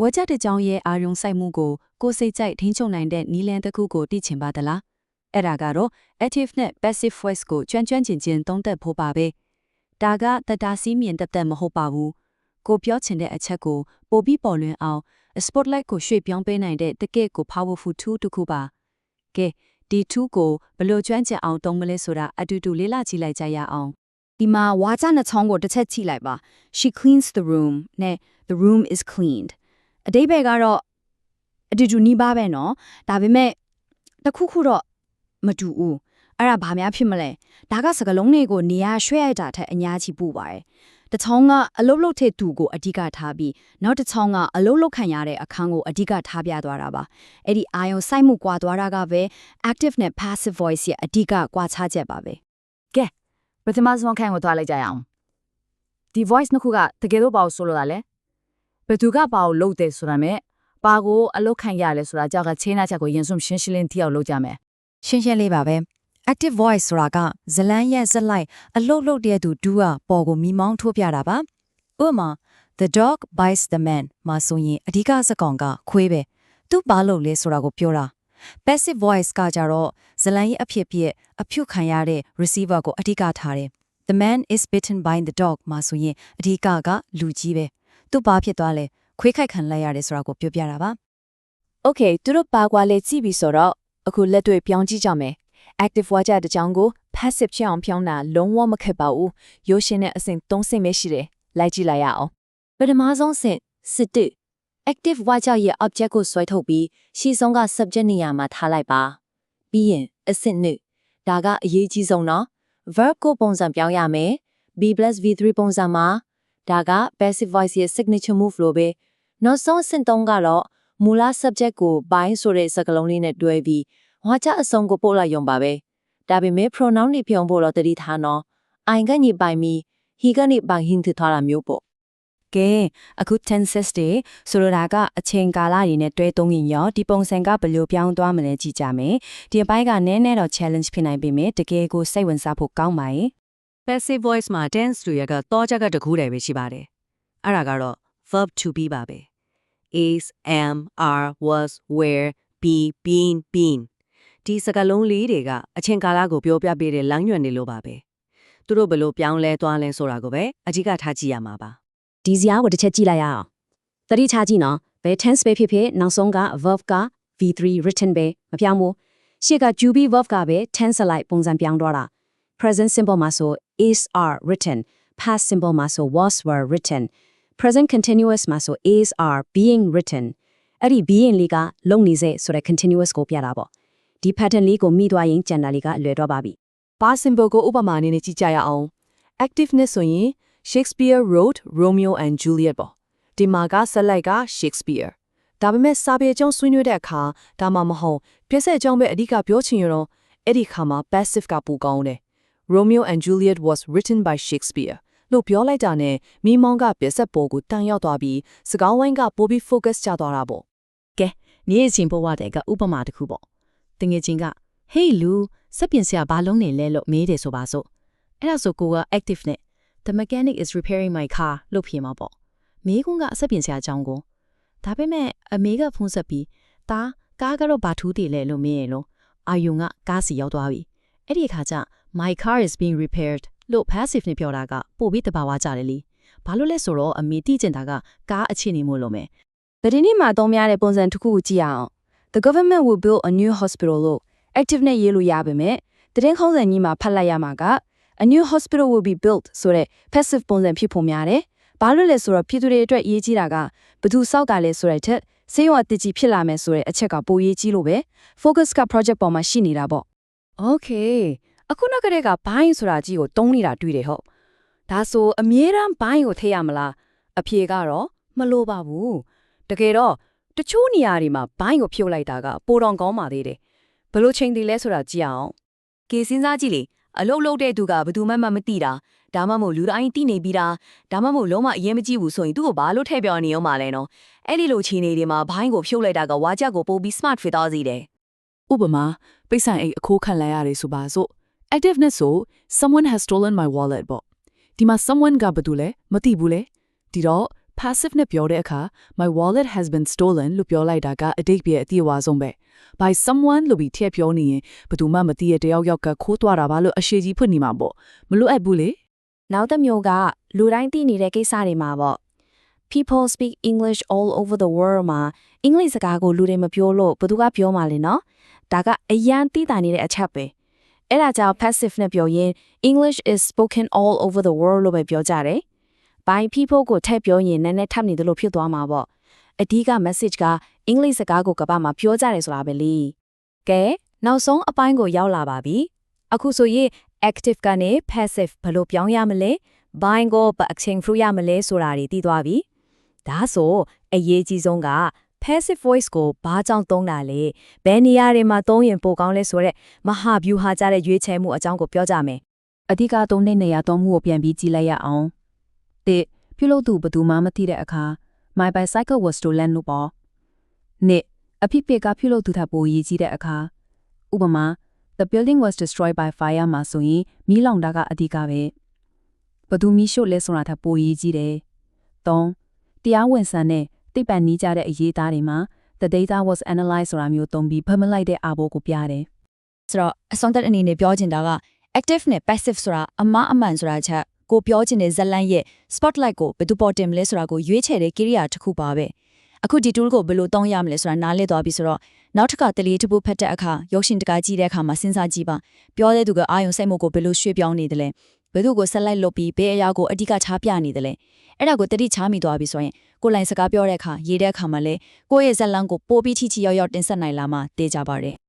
ဝါကြတဲ့ကြောင်းရဲ့အာရုံစိုက်မှုကိုစိတ်ကြိုက်ထိန်းချုပ်နိုင်တဲ့နီလန်တစ်ခုကိုသိချင်ပါသလားအဲ့ဒါကတော့ active နဲ့ passive voice ကိုကျွမ်းကျင်သုံးသပ်ဖို့ပါပဲဒါကတတာစီးမြင်တက်မဟုတ်ပါဘူးကိုပြောချင်တဲ့အချက်ကိုပိုပြီးပေါ်လွင်အောင် spotlight ကိုရွှေ့ပြောင်းပေးနိုင်တဲ့တကယ့်ကို powerful tool တစ်ခုပါကဲဒီ tool ကိုဘယ်လိုကျွမ်းကျင်အောင်သုံးမလဲဆိုတာအတူတူလေ့လာကြည့်လိုက်ကြရအောင်ဒီမှာဝါကြနှစ်ချောင်းကိုတစ်ချက်ကြည့်လိုက်ပါ She cleans the room နဲ့ the room is cleaned အတိပ္ပယ်ကတော့အတူတူနီးပါးပဲနော်ဒါပေမဲ့တစ်ခုတော့မတူဘူးအဲ့ဒါဘာများဖြစ်မလဲဒါကစကလုံးတွေကိုနေရာရွှဲ့ရတာထက်အများကြီးပို့ပါတယ်တစ်ချောင်းကအလုတ်လုတ်တဲ့သူကိုအဓိကထားပြီးနောက်တစ်ချောင်းကအလုတ်လုတ်ခံရတဲ့အခန်းကိုအဓိကထားပြသွားတာပါအဲ့ဒီအာယုံစိုက်မှုကွာသွားတာကပဲ active နဲ့ passive voice ရဲ့အဓိကကွာခြားချက်ပါပဲကဲပထမဆုံးခန်းကိုသွားလိုက်ကြရအောင်ဒီ voice နှစ်ခုကတကယ်တော့ဘာလို့ဆိုလိုတာလဲဘယ်သူကဘာကိုလုပ်တယ်ဆိုတာနဲ့ဘာကိုအလုတ်ခံရလဲဆိုတာကြောက်ကချင်းနာချက်ကိုရင်ဆုံးရှင်းလင်းသိအောင်လုပ်ကြမယ်ရှင်းလေးပါပဲ active voice ဆိုတာကဇလန်းရဲ့ဇက်လိုက်အလုတ်လုတ်တဲ့သူဒူးကပေါ်ကိုမိမောင်းထိုးပြတာပါဥပမာ the dog bites the man မှာဆိုရင်အဓိကစကောင်ကခွေးပဲသူဘာလုပ်လဲဆိုတာကိုပြောတာ passive voice ကကြတော့ဇလန်းရဲ့အဖြစ်အဖြုခံရတဲ့ receiver ကိုအဓိကထားတယ် the man is bitten by the dog မှာဆိုရင်အဓိကလူကြီးပဲသူဘာဖြစ်သွားလဲခွေးခိုက်ခံလိုက်ရတယ်ဆိုတာကိုပြောပြတာပါ Okay သူတို့ပါကွာလေကြည့်ပြီဆိုတော့အခုလက်တွေ့ပြောင်းကြည့်ကြမယ် active ဝါကြတဲ့ကြောင်းကို passive ချအောင်ပြောင်းတာလုံးဝမခက်ပါဘူးရိုးရှင်းတဲ့အဆင့်3ဆင့်ပဲရှိတယ်လိုက်ကြည့်လိုက်ရအောင်ပထမဆုံးဆင့်စစ်တူ active ဝါကြရဲ့ object ကိုဆွဲထုတ်ပြီးရှေ့ဆုံးက subject နေရာမှာထားလိုက်ပါပြီးရင်အဆင့်2ဒါကအရေးကြီးဆုံးနော် verb ကိုပုံစံပြောင်းရမယ် b+v3 ပုံစံမှာဒါက passive voice ရဲ့ signature move လို့ပဲနောက်ဆုံးအဆင့်3ကတော့မူလ subject ကို by ဆိုတဲ့စကားလုံးလေးနဲ့တွဲပြီးဝါကြအဆုံးကိုပို့လိုက်ရုံပါပဲဒါပေမဲ့ pronoun တွေဖြုံဖို့တော့တတိထားနော် I ကနေ by me he ကနေ by him ထထားတာမျိုးပေါ့ကဲအခု tenses တွေဆိုလိုတာကအချိန်ကာလတွေနဲ့တွဲသုံးရင်ရောဒီပုံစံကဘယ်လိုပြောင်းသွားမလဲကြည့်ကြမယ်ဒီအပိုင်းကနည်းနည်းတော့ challenge ဖြစ်နိုင်ပေမဲ့တကယ်ကိုစိတ်ဝင်စားဖို့ကောင်းပါရဲ့ passive voice မှာ tense တွေကတော့ကြကတကူတည်းပဲရှိပါတယ်အဲ့ဒါကတော့ verb to be ပါပဲ is am are was were be been ဒီစကားလုံးလေးတွေကအချိန်ကာလကိုပြောပြပေးတဲ့လမ်းညွှန်တွေလိုပါပဲသူတို့ဘယ်လိုပြောင်းလဲသွားလဲဆိုတာကိုပဲအဓိကထားကြည့်ရမှာပါဒီဇာတ်ကိုတစ်ချက်ကြည့်လိုက်ရအောင်သတိထားကြည့်နော်ဘယ် tense ပဲဖြစ်နောက်ဆုံးက verb က v3 written ပဲမပြောင်းဘူးရှေ့က to be verb ကပဲ tense လိုက်ပုံစံပြောင်းသွားတာ present simple မှာဆို is are written past simple မှာဆို was were written present continuous မှာဆို is are being written အဲ့ဒီ being လေးကလုံနေစေဆိုတဲ့ continuous ကိုပြတာပေါ့ဒီ pattern လေးကိုမိသွားရင်ကျန်တာလေးကလွယ်တော့ပါပြီ past simple ကိုဥပမာအနေနဲ့ကြည့်ကြရအောင် activeness ဆိုရင် Shakespeare wrote Romeo and Juliet ပေါ့ဒီမှာကဆက်လိုက်က Shakespeare ဒါပေမဲ့စာပေအကြောင်းဆွေးနွေးတဲ့အခါဒါမှမဟုတ်ပြည့်စက်အကြောင်းပဲအဓိကပြောချင်ရတော့အဲ့ဒီခါမှာ passive ကပိုကောင်းတယ် Romeo and Juliet was written by Shakespeare လို့ပြောလိုက်တာနဲ့မိမောင်းကပြည့်စက်ပေါ်ကိုတန်ရောက်သွားပြီးစကားဝိုင်းကပိုပြီး focus ချသွားတာပေါ့ကဲနေ့ချင်းပေါ်ဝတဲ့ကဥပမာတစ်ခုပေါ့တငယ်ချင်းက hey လူစက်ပြင်ဆရာဘာလုံးနေလဲလို့မေးတယ်ဆိုပါစို့အဲ့ဒါဆိုကိုက active နဲ့ the mechanic is repairing my car လို့ဖြေမှာပေါ့မေးခွန်းကအစက်ပြင်ဆရာအကြောင်းကိုဒါပေမဲ့အမေကဖုန်းဆက်ပြီးဒါကားကတော့ဘာထူးတယ်လဲလို့မေးရလို့အာယုံကကားစီရောက်သွားပြီအဲ့ဒီအခါကျ my car is being repaired လို့ passive နဲ့ပြောတာကပို့ပြီးတဘာဝကြတယ်လीဘာလို့လဲဆိုတော့အမေတိကျင်တာကကားအခြေအနေမို့လို့မယ်ဗဒီနေ့မှာသုံးများတဲ့ပုံစံတစ်ခုကိုကြည့်အောင် the government will build a new hospital လို့ active နဲ့ရေးလို့ရပါမယ်သတင်းခေါင်းစဉ်ကြီးမှာဖတ်လိုက်ရမှာကA new hospital will be built ဆိုတဲ့ passive ပုံစံဖြစ်ဖို့များတယ်။ဘာလို့လဲဆိုတော့ပြည်သူတွေအတွက်ရေးကြီးတာကဘသူစောက်ကလဲဆိုတဲ့ထက်စေရောအတကြီးဖြစ်လာမယ်ဆိုတဲ့အချက်ကပိုရေးကြီးလို့ပဲ focus က project ပေါ်မှာရှိနေတာပေါ့။ Okay အခုနောက်ကတည်းကဘိုင်းဆိုတာကြီးကိုတုံးနေတာတွေ့တယ်ဟုတ်။ဒါဆိုအမြဲတမ်းဘိုင်းကိုထည့်ရမလား။အဖြေကတော့မလိုပါဘူး။တကယ်တော့တချို့နေရာတွေမှာဘိုင်းကိုဖြုတ်လိုက်တာကပိုတော်ကောင်းပါသေးတယ်။ဘလို့ချိန်တည်လဲဆိုတာကြည့်အောင်။ကေစဉ်းစားကြည့်လေအလုတ်လုတ်တဲ့သူကဘယ်သူမှမသိတာဒါမှမဟုတ်လူတိုင်းသိနေပြီးတာဒါမှမဟုတ်လုံးဝအရင်မကြည့်ဘူးဆိုရင်သူ့ကိုဘာလို့ထည့်ပြောနေအောင်မလဲနော်အဲ့ဒီလိုခြေနေတွေမှာဘိုင်းကိုဖြုတ်လိုက်တာကဝါကြကိုပို့ပြီး smart ဖြစ်သွားစေတယ်ဥပမာပိတ်ဆိုင်အိတ်အခိုးခံလိုက်ရတယ်ဆိုပါစို့ activeness ဆို someone has stolen my wallet ပေါ့ဒီမှာ someone ကဘယ်သူလဲမသိဘူးလေဒီတော့ passive နဲ့ပြောတဲ့အခါ my wallet has been stolen လို့ပြောလိုက်တာကအတိတ်ပြည့်အတိအဝဆုံးပဲ by someone လို့ပြီးထည့်ပြောနေရင်ဘယ်သူမှမသိရတယောက်ယောက်ကခိုးသွားတာပါလို့အရှိကြီးဖွင့်နေမှာပေါ့မလို့အပ်ဘူးလေ နောက်တစ်မျိုးကလူတိုင်းသိနေတဲ့ကိစ္စတွေမှာပေါ့ People speak English all over the world မှာအင်္ဂလိပ်စကားကိုလူတွေမပြောလို့ဘယ်သူကပြောမှလဲနော်ဒါကအရန်သိတာနေတဲ့အချက်ပဲအဲ့ဒါကြောင့် passive နဲ့ပြောရင် English is spoken all over the world လို့ပဲပြောကြတယ် by people ကိုထည့်ပြောရင်နည်းနည်းထပ်နေတယ်လို့ဖြစ်သွားမှာပေါ့အဓိက message ကအင်္ဂလိပ်စကားကိုကမ္ဘာမှာပြောကြတယ်ဆိုတာပဲလေကဲနောက်ဆုံးအပိုင်းကိုရောက်လာပါပြီအခုဆိုရင် active ကနေ passive ဘယ်လိုပြောင်းရမလဲ bind ကိုဘယ်အချိန် fruit ရမလဲဆိုတာတွေသိသွားပြီဒါဆိုအရေးကြီးဆုံးက passive voice ကိုဘာကြောင့်သုံးတာလဲဘယ်နေရာတွေမှာသုံးရင်ပိုကောင်းလဲဆိုတော့မဟာဗျူဟာကြတဲ့ရွေးချယ်မှုအကြောင်းကိုပြောကြမယ် အဓိကသုံးတဲ့နေရာသုံးမှုကိုပြန်ပြီးကြည့်လိုက်ရအောင်တစ်ပြုလုပ်သူဘသူမှမသိတဲ့အခါ my bicycle was stolen လို့ပေါ့နှစ်အဖြစ်ပြကပြုလုပ်သူထပ်ပိုရေးကြီးတဲ့အခါဥပမာ the building was destroyed by fire မှာဆိုရင်မီးလောင်တာကအဓိကပဲဘသူမီးရှို့လဲဆိုတာထပ်ပိုရေးကြီးတယ်သုံးတရားဝင်ဆန်တဲ့သိပ္ပံနည်းကြတဲ့အရေးသားတွေမှာ the data was analyzed ဆိုတာမျိုးသုံးပြီးဖတ်မလိုက်တဲ့အာဘောကိုပြတယ် ဆိုတော့အဆုံးသတ်အနေနဲ့ပြောချင်တာက active နဲ့ passive ဆိုတာအမှားအမှန်ဆိုတာချက်ကိုပြောချင်တဲ့ဇက်လန်းရဲ့ spotlight ကိုဘယ်သူပေါ်တင်မလဲဆိုတာကိုရွေးချယ်တဲ့ကိရိယာတစ်ခုပါပဲအခုဒီ tool ကိုဘယ်လိုသုံးရမလဲဆိုတာနားလည်သွားပြီဆိုတော့နောက်တစ်ခါတလီတစ်ပုတ်ဖတ်တဲ့အခါရုပ်ရှင်တကားကြည့်တဲ့အခါမှာစဉ်းစားကြည့်ပါပြောတဲ့သူကအာယုံစိတ်မှုကိုဘယ်လိုရွှေ့ပြောင်းနေတယ်လဲဘယ်သူကိုဆက်လိုက်လုပ်ပြီးဘယ်အရာကိုအဓိကထားပြနေတယ်လဲအဲ့ဒါကိုတတိချမိသွားပြီဆိုရင်ကိုယ်လိုင်စကားပြောတဲ့အခါရေးတဲ့အခါမှာလဲကိုယ့်ရဲ့ဇက်လန်းကိုပိုပြီးထိထိရောက်ရောက်တင်ဆက်နိုင်လာမှသိကြပါတယ်